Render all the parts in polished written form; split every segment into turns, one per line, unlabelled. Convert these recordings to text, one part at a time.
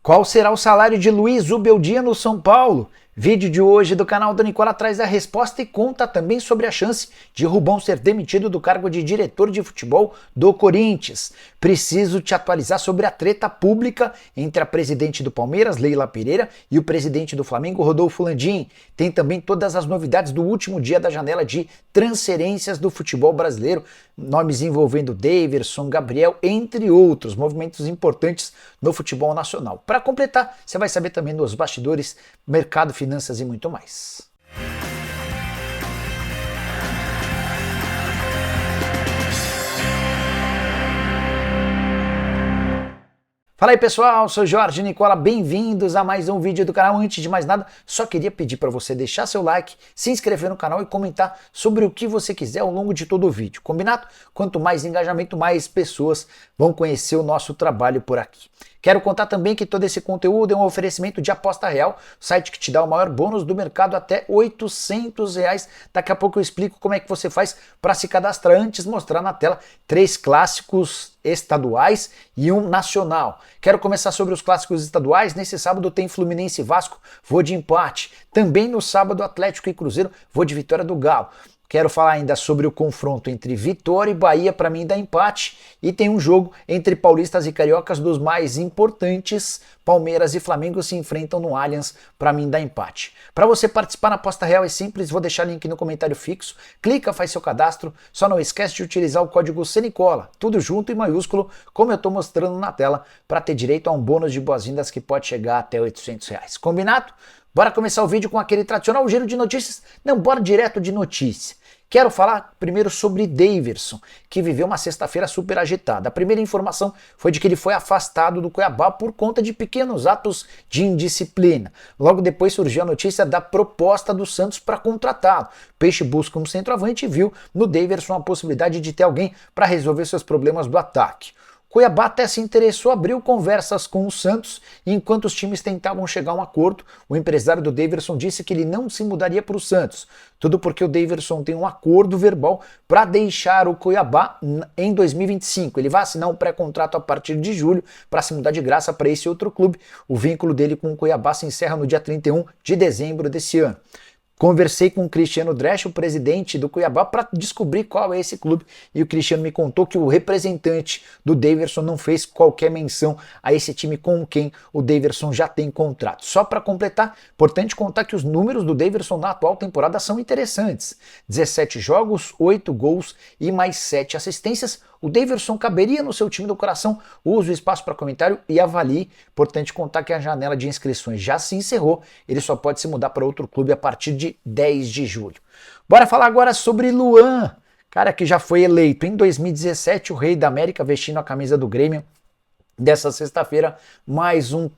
Qual será o salário de Luiz Ubeldia no São Paulo? Vídeo de hoje do canal do Nicola traz a resposta e conta também sobre a chance de Rubão ser demitido do cargo de diretor de futebol do Corinthians. Preciso te atualizar sobre a treta pública entre a presidente do Palmeiras, Leila Pereira, e o presidente do Flamengo, Rodolfo Landim. Tem também todas as novidades do último dia da janela de transferências do futebol brasileiro, nomes envolvendo Daverson, Gabriel, entre outros movimentos importantes no futebol nacional. Para completar, você vai saber também dos bastidores, mercado, finanças e muito mais. Fala aí pessoal, sou Jorge Nicola, bem-vindos a mais um vídeo do canal. Antes de mais nada, só queria pedir para você deixar seu like, se inscrever no canal e comentar sobre o que você quiser ao longo de todo o vídeo, combinado? Quanto mais engajamento, mais pessoas vão conhecer o nosso trabalho por aqui. Quero contar também que todo esse conteúdo é um oferecimento de Aposta Real, site que te dá o maior bônus do mercado, até R$800. Daqui a pouco eu explico como é que você faz para se cadastrar. Antes, mostrar na tela 3 clássicos estaduais e um nacional. Quero começar sobre os clássicos estaduais. Nesse sábado tem Fluminense e Vasco, vou de empate. Também no sábado, Atlético e Cruzeiro, vou de vitória do Galo. Quero falar ainda sobre o confronto entre Vitória e Bahia, para mim dá empate. E tem um jogo entre paulistas e cariocas dos mais importantes. Palmeiras e Flamengo se enfrentam no Allianz, para mim dá empate. Para você participar na Aposta Real é simples, vou deixar o link no comentário fixo. Clica, faz seu cadastro, só não esquece de utilizar o código CNICOLA, tudo junto em maiúsculo, como eu estou mostrando na tela, para ter direito a um bônus de boas-vindas que pode chegar até R$800. Combinado? Bora começar o vídeo com aquele tradicional giro de notícias? Não, bora direto de notícia. Quero falar primeiro sobre Daverson, que viveu uma sexta-feira super agitada. A primeira informação foi de que ele foi afastado do Cuiabá por conta de pequenos atos de indisciplina. Logo depois surgiu a notícia da proposta do Santos para contratá-lo. Peixe busca um centroavante e viu no Daverson a possibilidade de ter alguém para resolver seus problemas do ataque. Cuiabá até se interessou, abriu conversas com o Santos e enquanto os times tentavam chegar a um acordo, o empresário do Daverson disse que ele não se mudaria para o Santos. Tudo porque o Daverson tem um acordo verbal para deixar o Cuiabá em 2025. Ele vai assinar um pré-contrato a partir de julho para se mudar de graça para esse outro clube. O vínculo dele com o Cuiabá se encerra no dia 31 de dezembro desse ano. Conversei com o Cristiano Dresch, o presidente do Cuiabá, para descobrir qual é esse clube e o Cristiano me contou que o representante do Daverson não fez qualquer menção a esse time com quem o Daverson já tem contrato. Só para completar, importante contar que os números do Daverson na atual temporada são interessantes. 17 jogos, 8 gols e mais 7 assistências. O Daverson caberia no seu time do coração? Use o espaço para comentário e avalie. Importante contar que a janela de inscrições já se encerrou. Ele só pode se mudar para outro clube a partir de 10 de julho. Bora falar agora sobre Luan, cara que já foi eleito em 2017 o Rei da América, vestindo a camisa do Grêmio. Dessa sexta-feira, mais um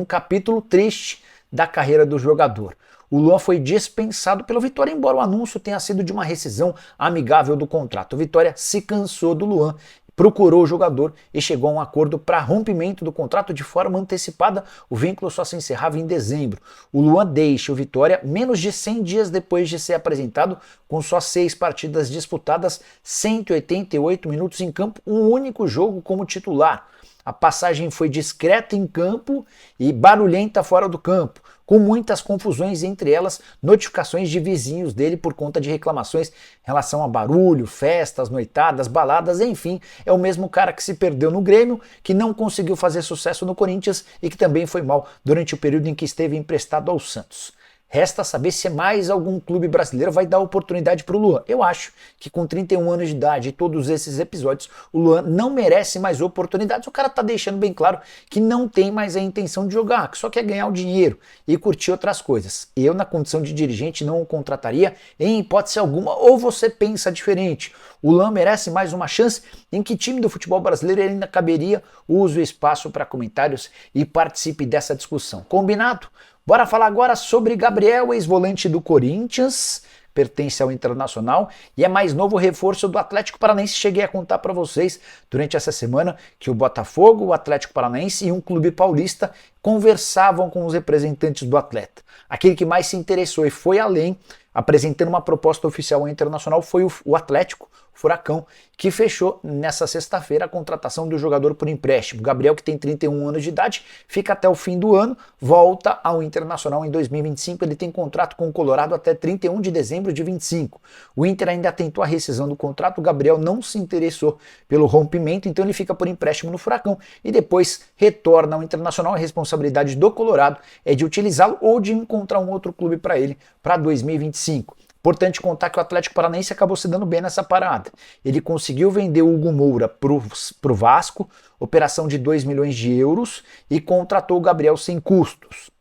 capítulo triste da carreira do jogador. O Luan foi dispensado pelo Vitória, embora o anúncio tenha sido de uma rescisão amigável do contrato. O Vitória se cansou do Luan, procurou o jogador e chegou a um acordo para rompimento do contrato de forma antecipada. O vínculo só se encerrava em dezembro. O Luan deixa o Vitória menos de 100 dias depois de ser apresentado, com só 6 partidas disputadas, 188 minutos em campo, um único jogo como titular. A passagem foi discreta em campo e barulhenta fora do campo, com muitas confusões, entre elas notificações de vizinhos dele por conta de reclamações em relação a barulho, festas, noitadas, baladas, enfim, é o mesmo cara que se perdeu no Grêmio, que não conseguiu fazer sucesso no Corinthians e que também foi mal durante o período em que esteve emprestado ao Santos. Resta saber se mais algum clube brasileiro vai dar oportunidade para o Luan. Eu acho que com 31 anos de idade e todos esses episódios, o Luan não merece mais oportunidades. O cara tá deixando bem claro que não tem mais a intenção de jogar, que só quer ganhar o dinheiro e curtir outras coisas. Eu, na condição de dirigente, não o contrataria em hipótese alguma, ou você pensa diferente? O Luan merece mais uma chance? Em que time do futebol brasileiro ele ainda caberia? Use o espaço para comentários e participe dessa discussão. Combinado? Bora falar agora sobre Gabriel, ex-volante do Corinthians, pertence ao Internacional e é mais novo reforço do Atlético Paranaense. Cheguei a contar para vocês durante essa semana que o Botafogo, o Atlético Paranaense e um clube paulista conversavam com os representantes do atleta. Aquele que mais se interessou e foi além, apresentando uma proposta oficial ao Internacional, foi o Atlético, o Furacão, que fechou nessa sexta-feira a contratação do jogador por empréstimo. Gabriel, que tem 31 anos de idade, fica até o fim do ano, volta ao Internacional em 2025. Ele tem contrato com o Colorado até 31 de dezembro de 25. O Inter ainda tentou a rescisão do contrato, o Gabriel não se interessou pelo rompimento, então ele fica por empréstimo no Furacão e depois retorna ao Internacional. A responsabilidade do Colorado é de utilizá-lo ou de encontrar um outro clube para ele para 2025. Importante contar que o Atlético Paranaense acabou se dando bem nessa parada. Ele conseguiu vender o Hugo Moura pro Vasco, operação de 2 milhões de euros, e contratou o Gabriel sem custos.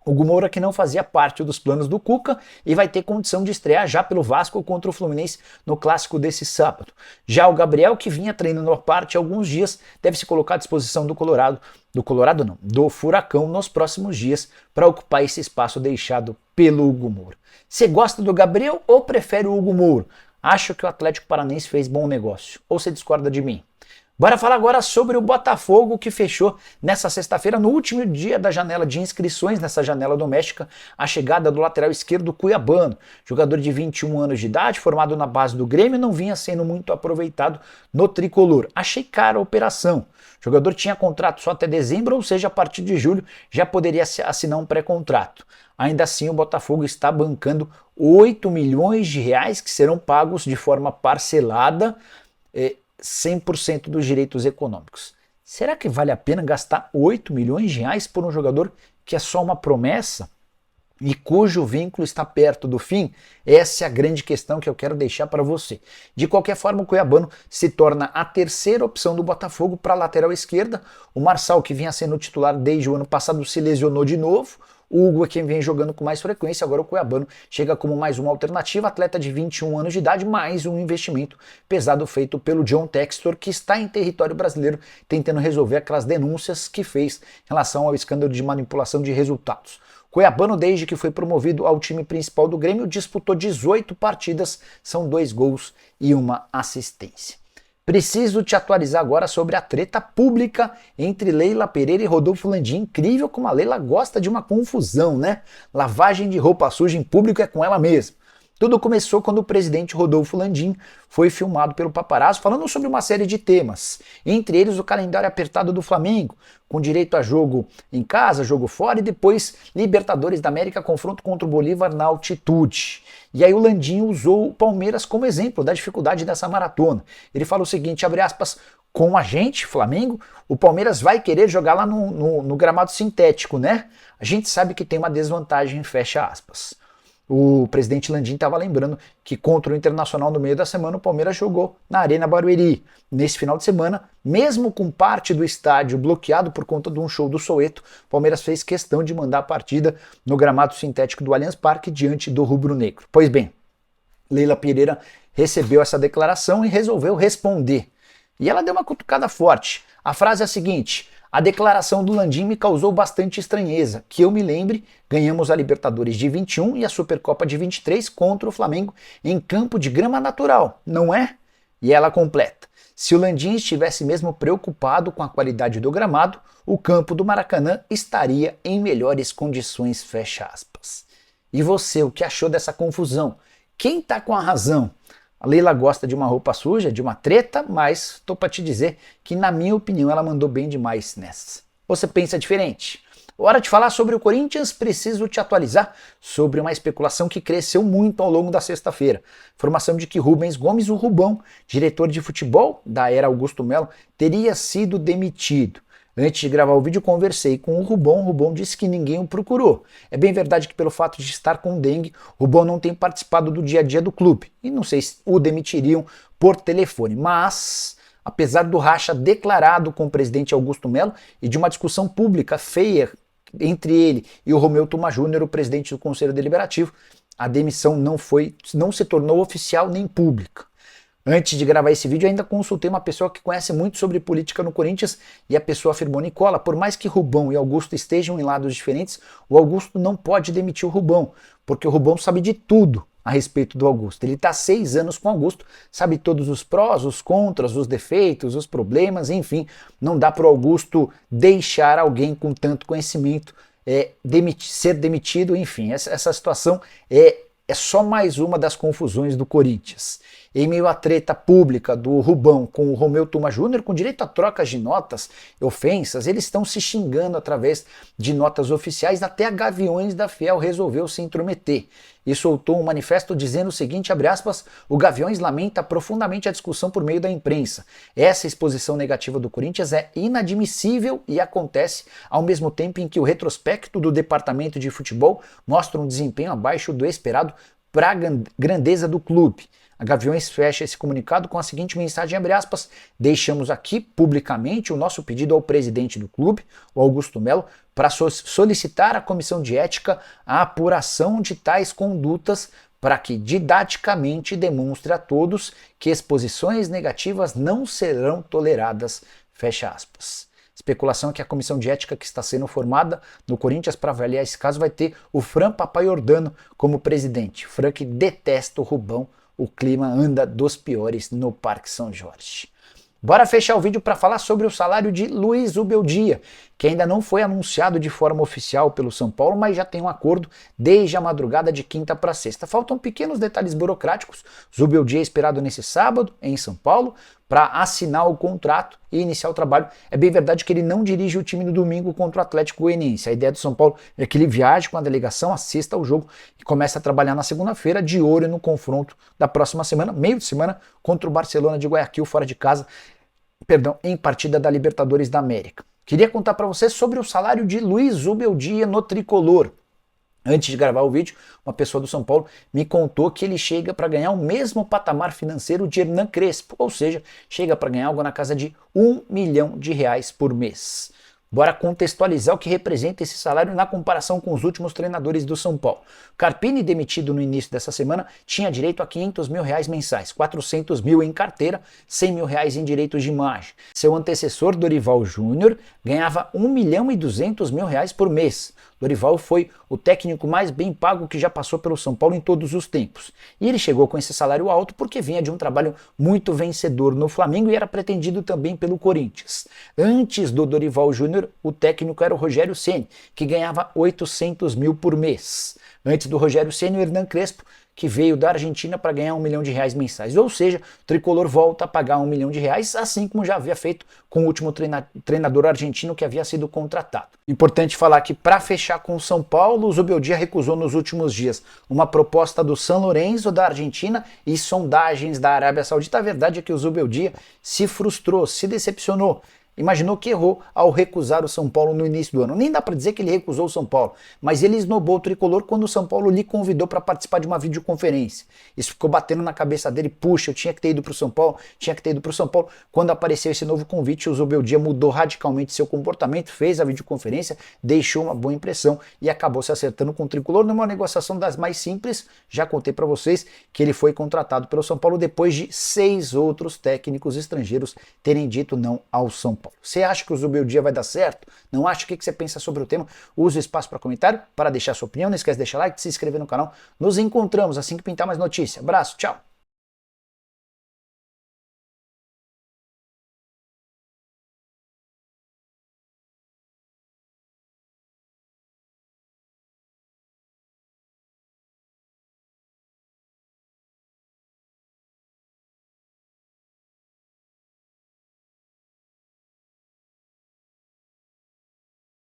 O Hugo Moura, que não fazia parte dos planos do Cuca, e vai ter condição de estrear já pelo Vasco contra o Fluminense no clássico desse sábado. Já o Gabriel, que vinha treinando a parte há alguns dias, deve se colocar à disposição do Furacão nos próximos dias para ocupar esse espaço deixado pelo Hugo Moura. Você gosta do Gabriel ou prefere o Hugo Moura? Acho que o Atlético Paranaense fez bom negócio. Ou você discorda de mim? Bora falar agora sobre o Botafogo, que fechou nessa sexta-feira, no último dia da janela de inscrições, nessa janela doméstica, a chegada do lateral esquerdo Cuiabano. Jogador de 21 anos de idade, formado na base do Grêmio, não vinha sendo muito aproveitado no tricolor. Achei cara a operação. O jogador tinha contrato só até dezembro, ou seja, a partir de julho já poderia assinar um pré-contrato. Ainda assim, o Botafogo está bancando 8 milhões de reais que serão pagos de forma parcelada, 100% dos direitos econômicos. Será que vale a pena gastar 8 milhões de reais por um jogador que é só uma promessa e cujo vínculo está perto do fim? Essa é a grande questão que eu quero deixar para você. De qualquer forma, o Cuiabano se torna a terceira opção do Botafogo para a lateral esquerda. O Marçal, que vinha sendo titular desde o ano passado, se lesionou de novo. O Hugo é quem vem jogando com mais frequência, agora o Cuiabano chega como mais uma alternativa, atleta de 21 anos de idade, mais um investimento pesado feito pelo John Textor, que está em território brasileiro tentando resolver aquelas denúncias que fez em relação ao escândalo de manipulação de resultados. Cuiabano, desde que foi promovido ao time principal do Grêmio, disputou 18 partidas, são 2 gols e 1 assistência. Preciso te atualizar agora sobre a treta pública entre Leila Pereira e Rodolfo Landim. Incrível como a Leila gosta de uma confusão, né? Lavagem de roupa suja em público é com ela mesma. Tudo começou quando o presidente Rodolfo Landim foi filmado pelo paparazzo falando sobre uma série de temas, entre eles o calendário apertado do Flamengo, com direito a jogo em casa, jogo fora e depois Libertadores da América, confronto contra o Bolívar na altitude. E aí o Landim usou o Palmeiras como exemplo da dificuldade dessa maratona. Ele fala o seguinte, abre aspas, com a gente, Flamengo, o Palmeiras vai querer jogar lá no gramado sintético, né? A gente sabe que tem uma desvantagem, fecha aspas. O presidente Landim estava lembrando que contra o Internacional no meio da semana o Palmeiras jogou na Arena Barueri. Nesse final de semana, mesmo com parte do estádio bloqueado por conta de um show do Soweto, o Palmeiras fez questão de mandar a partida no gramado sintético do Allianz Parque diante do rubro-negro. Pois bem, Leila Pereira recebeu essa declaração e resolveu responder. E ela deu uma cutucada forte. A frase é a seguinte: a declaração do Landim me causou bastante estranheza. Que eu me lembre, ganhamos a Libertadores de 21 e a Supercopa de 23 contra o Flamengo em campo de grama natural, não é? E ela completa: se o Landim estivesse mesmo preocupado com a qualidade do gramado, o campo do Maracanã estaria em melhores condições, fecha aspas. E você, o que achou dessa confusão? Quem tá com a razão? A Leila gosta de uma roupa suja, de uma treta, mas tô para te dizer que, na minha opinião, ela mandou bem demais nessa. Você pensa diferente? Hora de falar sobre o Corinthians, preciso te atualizar sobre uma especulação que cresceu muito ao longo da sexta-feira. Informação de que Rubens Gomes, o Rubão, diretor de futebol da era Augusto Melo, teria sido demitido. Antes de gravar o vídeo, conversei com o Rubão disse que ninguém o procurou. É bem verdade que pelo fato de estar com dengue, o Rubão não tem participado do dia a dia do clube, e não sei se o demitiriam por telefone, mas apesar do racha declarado com o presidente Augusto Melo e de uma discussão pública feia entre ele e o Romeu Tuma Júnior, o presidente do Conselho Deliberativo, a demissão não se tornou oficial nem pública. Antes de gravar esse vídeo, ainda consultei uma pessoa que conhece muito sobre política no Corinthians e a pessoa afirmou: Nicola, por mais que Rubão e Augusto estejam em lados diferentes, o Augusto não pode demitir o Rubão, porque o Rubão sabe de tudo. a respeito do Augusto. Ele está 6 anos com o Augusto, sabe todos os prós, os contras, os defeitos, os problemas, enfim, não dá para o Augusto deixar alguém com tanto conhecimento ser demitido, enfim, essa situação é só mais uma das confusões do Corinthians. Em meio à treta pública do Rubão com o Romeu Tuma Júnior, com direito a trocas de notas, ofensas, eles estão se xingando através de notas oficiais, até a Gaviões da Fiel resolveu se intrometer e soltou um manifesto dizendo o seguinte, abre aspas, o Gaviões lamenta profundamente a discussão por meio da imprensa. Essa exposição negativa do Corinthians é inadmissível e acontece ao mesmo tempo em que o retrospecto do departamento de futebol mostra um desempenho abaixo do esperado para a grandeza do clube. A Gaviões fecha esse comunicado com a seguinte mensagem, abre aspas, deixamos aqui publicamente o nosso pedido ao presidente do clube, o Augusto Melo, para solicitar à comissão de ética a apuração de tais condutas para que didaticamente demonstre a todos que exposições negativas não serão toleradas, fecha aspas. Especulação é que a comissão de ética que está sendo formada no Corinthians para avaliar esse caso vai ter o Fran Papaiordano como presidente. Fran que detesta o Rubão, o clima anda dos piores no Parque São Jorge. Bora fechar o vídeo para falar sobre o salário de Luiz Ubeldia, que ainda não foi anunciado de forma oficial pelo São Paulo, mas já tem um acordo desde a madrugada de quinta para sexta. Faltam pequenos detalhes burocráticos. Zubeldia é esperado nesse sábado em São Paulo para assinar o contrato e iniciar o trabalho. É bem verdade que ele não dirige o time no domingo contra o Atlético Goianiense. A ideia do São Paulo é que ele viaje com a delegação, assista ao jogo e comece a trabalhar na segunda-feira, de olho no confronto da próxima semana, meio de semana, contra o Barcelona de Guayaquil, fora de casa, em partida da Libertadores da América. Queria contar para vocês sobre o salário de Luiz Ubeldia no Tricolor. Antes de gravar o vídeo, uma pessoa do São Paulo me contou que ele chega para ganhar o mesmo patamar financeiro de Hernan Crespo, ou seja, chega para ganhar algo na casa de R$1 milhão por mês. Bora contextualizar o que representa esse salário na comparação com os últimos treinadores do São Paulo. Carpini, demitido no início dessa semana, tinha direito a R$500 mil mensais, 400 mil em carteira, R$100 mil em direitos de imagem. Seu antecessor, Dorival Júnior, ganhava R$1.200.000 por mês. Dorival foi o técnico mais bem pago que já passou pelo São Paulo em todos os tempos. E ele chegou com esse salário alto porque vinha de um trabalho muito vencedor no Flamengo e era pretendido também pelo Corinthians. Antes do Dorival Júnior, o técnico era o Rogério Ceni, que ganhava R$800 mil por mês. Antes do Rogério Ceni, o Hernan Crespo, que veio da Argentina para ganhar R$1 milhão mensais. Ou seja, o Tricolor volta a pagar R$1 milhão, assim como já havia feito com o último treinador argentino que havia sido contratado. Importante falar que para fechar com o São Paulo, o Zubeldia recusou nos últimos dias uma proposta do San Lorenzo da Argentina e sondagens da Arábia Saudita. A verdade é que o Zubeldia se frustrou, se decepcionou. Imaginou que errou ao recusar o São Paulo no início do ano. Nem dá para dizer que ele recusou o São Paulo, mas ele esnobou o Tricolor quando o São Paulo lhe convidou para participar de uma videoconferência. Isso ficou batendo na cabeça dele, puxa, eu tinha que ter ido para o São Paulo, Quando apareceu esse novo convite, o Zubeldia mudou radicalmente seu comportamento, fez a videoconferência, deixou uma boa impressão e acabou se acertando com o Tricolor numa negociação das mais simples. Já contei para vocês que ele foi contratado pelo São Paulo depois de 6 outros técnicos estrangeiros terem dito não ao São Paulo. Você acha que o Zubeldia vai dar certo? Não acha? O que você pensa sobre o tema? Use o espaço para comentário, para deixar sua opinião. Não esquece de deixar like, de se inscrever no canal. Nos encontramos assim que pintar mais notícia. Abraço, tchau!